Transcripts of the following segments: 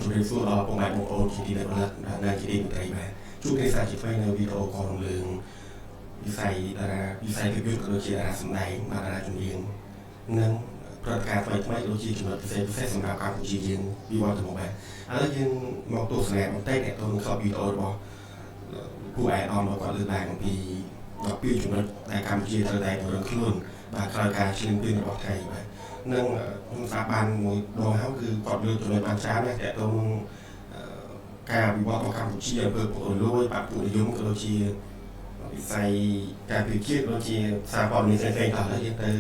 ជំរាបសួរដល់ពុកម៉ែបងប្អូនជាទីមេត្រីនៅជាទីមេត្រីបាទជួបគ្នាសាជាថ្មីនៅវីដេអូកលរំលើងវិស័យតារាវិស័យភាពយន្តក៏ដូចជាតារាសម្ដែងតារាចម្រៀងនិងព្រឹត្តិការណ៍ថ្មីៗដូចជាចំណុចពិសេសសម្រាប់កម្ពុជាយើងពីវត្តទៅមកបាទឥឡូវយើងមកទស្សនាបន្តិចអ្នកទស្សនាវីដេអូរបស់ពួកឯកឧត្តមគាត់លើកឡើងអំពី12ចំណុចដែលកម្ពុជាត្រូវតែពង្រឹងខ្លួនបាទក្រោយការឈ្លានពានរបស់ថៃបាទនឹងខ្ញុំសាបានមួយដងហើយគឺគាត់លើកចំណុចបានច្រើនណាស់តើតើការវិវត្តរបស់កម្ពុជាអំពើពុករលួយបាក់ពុនិយមក៏ដូចជាវិស័យការពិភាក្សាដូចជាសារព័ត៌មានផ្សេងៗតោះហើយយើងទៅ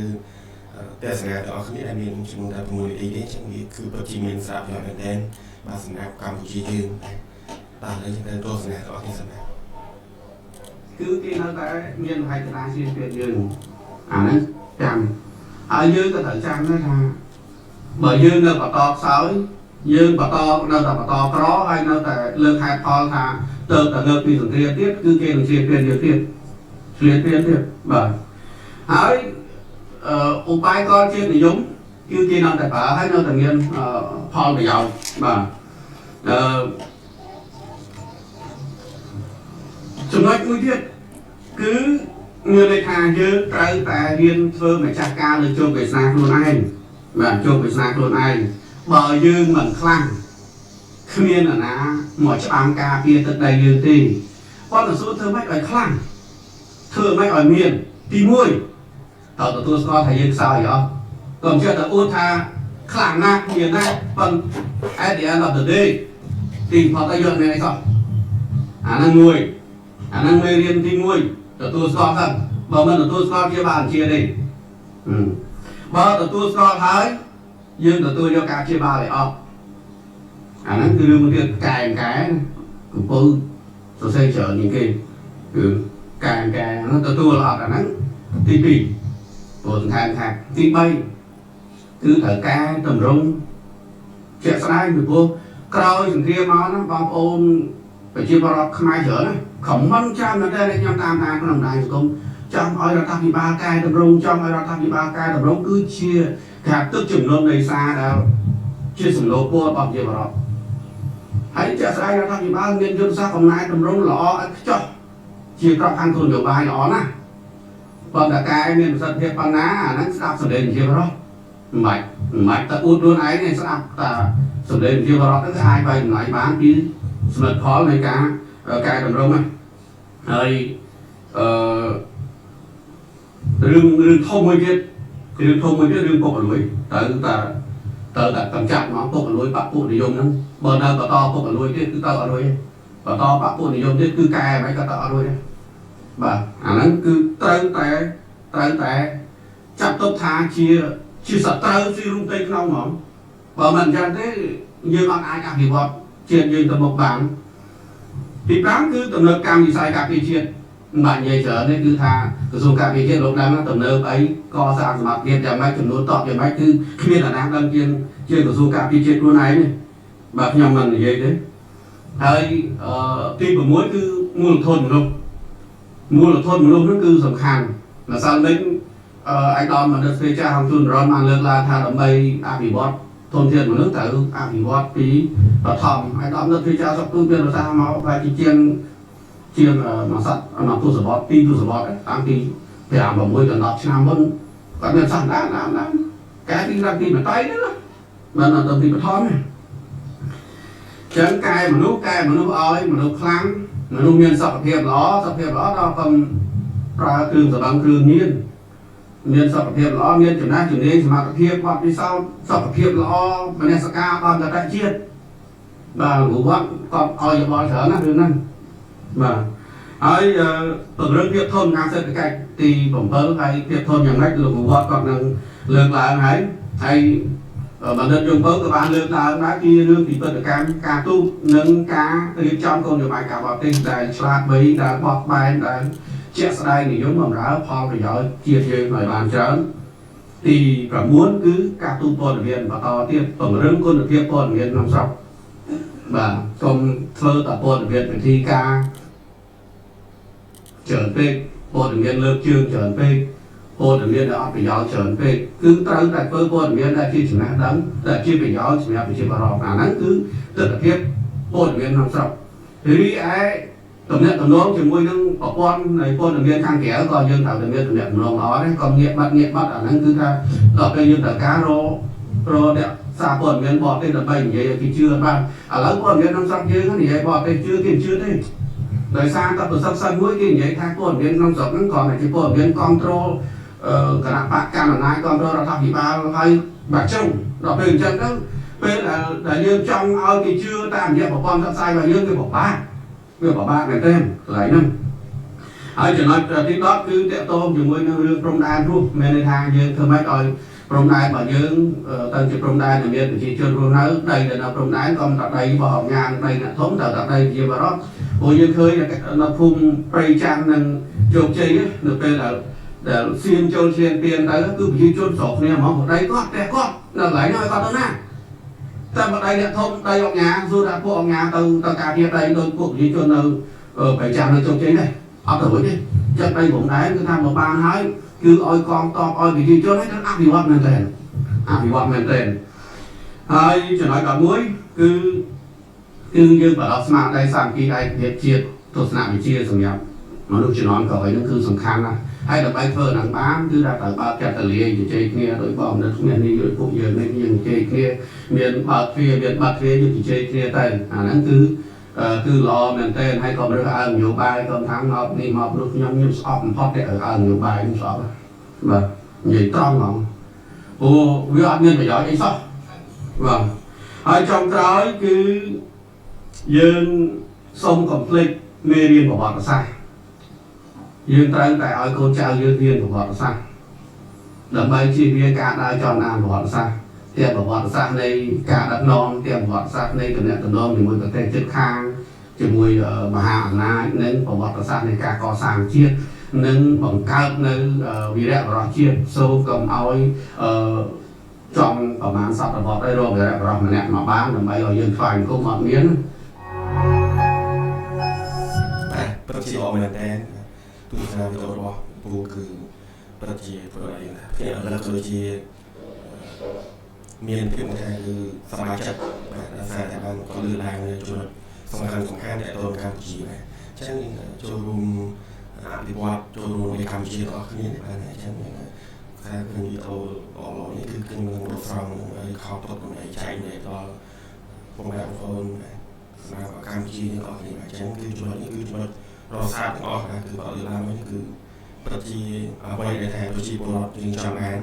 ទស្សនាដល់អ្នកគ្នាដែលមានជំនួសតែ6នាទីទេចឹងវាគឺពិតជាមានសារៈប្រយោជន៍មែនទែនបាទសម្រាប់កម្ពុជាយើងតោះយើងទៅទស្សនាដល់អ្នកសិនណាគឺគេនៅតែមានហេតុការណ៍ជាទៀតយើងអាហ្នឹងចាំហើយយើងក៏ត្រូវចាំដែរថាបើយើងនៅបន្តខ្សោយយើងបន្តនៅតែបន្តក្រហើយនៅតែលើកហេតុផលថាទៅតែលើកពីសង្គ្រាមទៀតគឺគេនឹងជាពៀនយើងទៀតឆ្លៀនពៀនទៀតបាទហើយឧបាយកលជាតិនិយមគឺគេនៅតែប្រើហើយនៅតែមានផលប្រយោជន៍បាទចំណុចមួយទៀតគឺមានន័យថាយើងត្រូវតែរៀនធ្វើម្ចាស់ការលើជោគវាសនាខ្លួនឯងបាទជោគវាសនាខ្លួនឯងបើយើងមិនខ្លាំងគ្មានអ្នកណាមកច្បាំងការពារទឹកដីយើងទេគាត់ទៅសួរធ្វើម៉េចឲ្យខ្លាំងធ្វើម៉េចឲ្យមានទី1តើទទួលស្គាល់ថាយើងខ្សោយអត់កុំចេះតែអួតថាខ្លាំងណាស់មានណាស់ប៉ុន្តែ at the end of the day ទីផតឲ្យយកមានអីសោះអាហ្នឹងមួយអាហ្នឹងមេរៀនទី1ទទួលស្គាល់សិនបើមិនទទួលស្គាល់ជាបានជាទេបើទទួលស្គាល់ហើយយើងទទួលយកការជាបាលឲ្យអស់អាហ្នឹងគឺរឿងមួយទៀតកែកំពុងសរសេរច្រើនជាងគេគឺកែហ្នឹងទទួលអត់អាហ្នឹងទី2ព្រោះសង្ខេបថាទី3គឺត្រូវការតម្រង់ជាក់ស្ដែងពីព្រោះក្រោយសង្គ្រាមមកហ្នឹងបងប្អូនប្រជាពលរដ្ឋខ្មែរច្រើនណាខមមិនចាំតែខ្ញុំតាមដានក្នុងបណ្ដាញសង្គមចង់ឲ្យរដ្ឋាភិបាលកែតម្រង់ចង់ឲ្យរដ្ឋាភិបាលកែតម្រង់គឺជាការទឹកចំនួននៃសារដែលជាសំណូមពររបស់ប្រជាពលរដ្ឋហើយជាក់ស្ដែងរដ្ឋាភិបាលមានយុទ្ធសាស្ត្រអំណាចតម្រង់ល្អឥតខ្ចោះជាក្របខ័ណ្ឌគោលនយោបាយល្អណាស់ប៉ុន្តែកែមានប្រសិទ្ធភាពប៉ុណ្ណាអាហ្នឹងស្ដាប់សម្លេងប្រជាពលរដ្ឋមិនតែអួតខ្លួនឯងទេស្ដាប់តែសម្លេងប្រជាពលរដ្ឋហ្នឹងអាចបាយតម្លៃបានពីសមិទ្ធផលនៃការកែតម្រង់ហ្នឹងហើយរឿងធំមួយទៀតរឿងពុករលួយទៅតែកម្ចាត់មកពុករលួយបាក់ពុនិយមហ្នឹងបើនៅបន្តពុករលួយទៀតគឺទៅអត់រួយបន្តបាក់ពុនិយមទៀតគឺកែមិនក៏ទៅអត់រួយដែរបាទអាហ្នឹងគឺត្រូវតែចាត់ទុកថាជាសត្រូវជារូបទេក្នុងហ្មងបើមិនអញ្ចឹងទេយើងអត់អាចអភិវឌ្ឍជាតិយើងទៅមុខបានទី5គឺទំនើបកម្មវិស័យការពារជាតិមិនបាច់និយាយច្រើនទេគឺថាក្រសួងការពារជាតិលោកដឹងទំនើបអីកសាងសមត្ថភាពយ៉ាងម៉េចចំនួនតបយ៉ាងម៉េចគឺគ្មានអាណាដឹងជាក្រសួងការពារជាតិខ្លួនឯងទេបាទខ្ញុំមិននិយាយទេហើយទី6គឺមូលធនមនុស្សហ្នឹងគឺសំខាន់ម្សិលមិញឯកឧត្តមបណ្ឌិតស្រីចាស់ហងជួនរនបានលើកឡើងថាដើម្បីអភិវឌ្ឍធនធានមនុស្សត្រូវអភិវឌ្ឍពីបឋមឯកឧត្តមបណ្ឌិតស្រីចាស់សុខទូមានប្រសាសន៍មកបែបជាងមួយសត្វអនុទស្សវត្ស2ទស្សវត្សតាំងពី5 6ដល់10ឆ្នាំមុនគាត់មានសាសនាណាកែពីដល់ពីបតៃហ្នឹងមិនដល់ទៅពីបឋមទេចឹងកែមនុស្សឲ្យមនុស្សខ្លាំងមនុស្សមានសុខភាពល្អដល់កុំប្រើគ្រឿងសម្បងគ្រឿងញៀនមានសុខភាពល្អមានចំណេះជំនាញសមត្ថភាពបទពិសោធន៍សុខភាពល្អមនសិការដល់កតជាតិបាទគ្រូវត្តគាត់ឲ្យយោបល់ច្រើនណាស់រឿងហ្នឹងបាទហើយពង្រឹងភាពធន់ខាងសេដ្ឋកិច្ចទី7ហើយភាពធន់យ៉ាងម៉េចលោកគ្រូវត្តគាត់នឹងលើកឡើងហើយបណ្ឌិតយងពៅក៏បានលើកឡើងដែរពីរឿងពីបដកម្មការទូតនិងការរៀបចំគោលនយោបាយការបរទេសដែលឆ្លាតវៃដែលបោះបែនដែលជាក់ស្ដែងនិយមបម្រើផលប្រយោជន៍ជាតិយើងឲ្យបានច្រើនទី9គឺការទូតព័ត៌មានបន្តទៀតពង្រឹងគុណភាពព័ត៌មានក្នុងស្រុកបាទកុំធ្វើតែព័ត៌មានវិធីការច្រើនពេកព័ត៌មានលើកជើងច្រើនពេក ព័ត៌មានដែលអត់ប្រយោជន៍ច្រើនពេកគឺត្រូវតែធ្វើព័ត៌មានដែលជាចំណេះដឹងដែលជាប្រយោជន៍សម្រាប់ប្រជាពលរដ្ឋអាហ្នឹងគឺទស្សនវិជ្ជាព័ត៌មានក្នុងស្រុករីឯតំណែងតំណងជាមួយនឹងប្រព័ន្ធនៃព័ត៌មានខាងក្រៅក៏យើងត្រូវតែមានតំណែងតំណងល្អដែរក៏ងាកបាត់អាហ្នឹងគឺថាដល់ពេលយើងត្រូវការរអ្នកសារព័ត៌មានបរទេសដើម្បីនិយាយឲ្យគេជឿបានឥឡូវព័ត៌មានក្នុងស្រុកយើងនិយាយបរទេសជឿគេមិនជឿទេដោយសារតែប្រសិទ្ធសិនមួយគេនិយាយថាព័ត៌មានក្នុងស្រុកហ្នឹងគ្រាន់តែជាព័ត៌មានគ្រប់គ្រងគណៈបកកណ្ដាលអំណាចគ្រប់គ្រងរដ្ឋាភិបាលហើយបាក់ជ្រុងដល់ពេលអញ្ចឹងទៅពេលដែលយើងចង់ឲ្យគេជឿតាមរយៈប្រព័ន្ធផ្សព្វផ្សាយរបស់យើងវាពិបាកមែនទេកន្លែងហ្នឹងហើយចំណុចទី10គឺតកតងជាមួយនឹងរឿងព្រំដែនរស់មានន័យថាយើងធ្វើម៉េចឲ្យព្រំដែនរបស់យើងទៅជាព្រំដែនដែលមានប្រជាជនរស់នៅដីដែលនៅព្រំដែនក៏មិនតែដីរបស់អង្គការដីអ្នកធំតែដីជាបរិបទព្រោះយើងឃើញនៅភូមិព្រៃច័ន្ទនិងជោគជ័យនៅពេលដែលសៀមចូលឈានពៀនទៅគឺប្រជាជនស្រុកគ្នាហ្មងដីគាត់ផ្ទះគាត់នៅកន្លែងនោះឲ្យគាត់ទៅណាតែបដីអ្នកធំដីអង្គការសួរថាពួកអង្គការទៅការពារដីដោយពួកប្រជាជននៅព្រៃច័ន្ទនៅជោគជ័យដែរអត់ទៅរួចទេចិត្តដីព្រំដែនគឺថាមកបានហើយគឺឲ្យកងតបឲ្យប្រជាជនឲ្យអភិវឌ្ឍមែនទែនហើយចំណុច11គឺយើងបដិស្មារតីសាមគ្គីឯកភាពជាតិទស្សនវិជ្ជាសម្រាប់មនុស្សជំនាន់ក្រោយហ្នឹងគឺសំខាន់ណាស់ហើយដើម្បីធ្វើនឹងបានគឺថាត្រូវបើកចិត្តទៅលាយជជែកគ្នាដោយបងនៅគ្នានេះយកពួកយើងនេះយើងជជែកគ្នាមានបើកទ្វារមានបាត់ទ្វារយើងជជែកគ្នាទៅអាហ្នឹងគឺល្អមែនទែនហើយក៏រើសអើងនយោបាយក៏ថាមកនេះមកព្រោះខ្ញុំស្អប់បំផុតតែរើសអើងនយោបាយខ្ញុំស្អប់បាទនិយាយត្រង់ហ្មងព្រោះវាអត់មានប្រយោជន៍អីសោះបាទហើយចុងក្រោយគឺយើងសូមកុំភ្លេចមេរៀនប្រវត្តិសាស្ត្រយើងត្រូវតែឲ្យកូនចៅយើងរៀនប្រវត្តិសាស្ត្រដើម្បីជៀសវាងការដើរចំណានប្រវត្តិសាស្ត្រទាំងប្រវត្តិសាស្ត្រនៃការដឹកនាំទាំងប្រវត្តិសាស្ត្រនៃតំណែងជាមួយប្រទេសជិតខាងជាមួយមហាអំណាចនិងប្រវត្តិសាស្ត្រនៃការកសាងជាតិនិងបង្កើតនៅវីរៈបរិយាជាតិសូមកុំឲ្យចង់ប្រមាណសតវត្សឲ្យរកវីរៈបរិយាម្នាក់មកបានដើម្បីឲ្យយើងខ្វាយអង្គមអត់មានប្រតិអមមែនតែទូរស័ព្ទរបស់ពូគឺប្រតិប្រអីណាគេឥឡូវគឺជាមានភាពថាគឺសមាជិកបាទដោយសារតែបានក៏លើកឡើងនៅចំណុចសំខាន់តែទៅកម្ពុជាដែរអញ្ចឹងចូលរួមអភិវឌ្ឍចូលរួមនៅកម្ពុជារបស់គ្នាបាទអញ្ចឹងថាគឺវីដេអូអនឡាញនេះគឺខ្ញុំនឹងរកស្រង់ហើយខោតុកនៃចែកនេះដល់បងប្អូនសម្រាប់កម្ពុជាទាំងអស់គ្នាអញ្ចឹងគឺចំណុចនេះគឺចំណុចរកសារទាំងអស់គឺបើលើកឡើងនេះគឺប្រតិអ្វីដែលថាប្រជាពលរដ្ឋយើងចង់អាន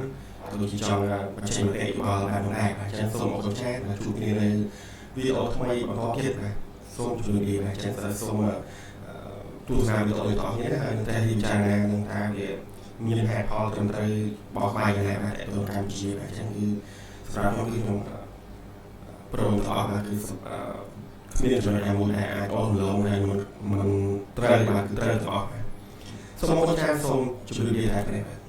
ដូចជាចង់បញ្ចេញមតិយោបល់បានដែរអញ្ចឹងសូមអរគុណចា៎ជួបគ្នានៅវីដេអូថ្មីបន្តទៀតណាសូមជួយលាអញ្ចឹងសូមទស្សនាវីដេអូទាំងអស់គ្នាហើយនឹងតែពិចារណានឹងថាវាមានហេតុផលត្រឹមត្រូវបោះបាយយ៉ាងណាបាទទៅកម្ពុជាអញ្ចឹងគឺសម្រាប់ខ្ញុំគឺខ្ញុំព្រមទាំងអស់គឺមានចំណុចមួយដែលអាចអស់លងហើយមិនត្រូវបាទគឺត្រូវទាំងអស់សូមអរគុណចា៎សូមជួយលាតែប៉ុណ្ណេះ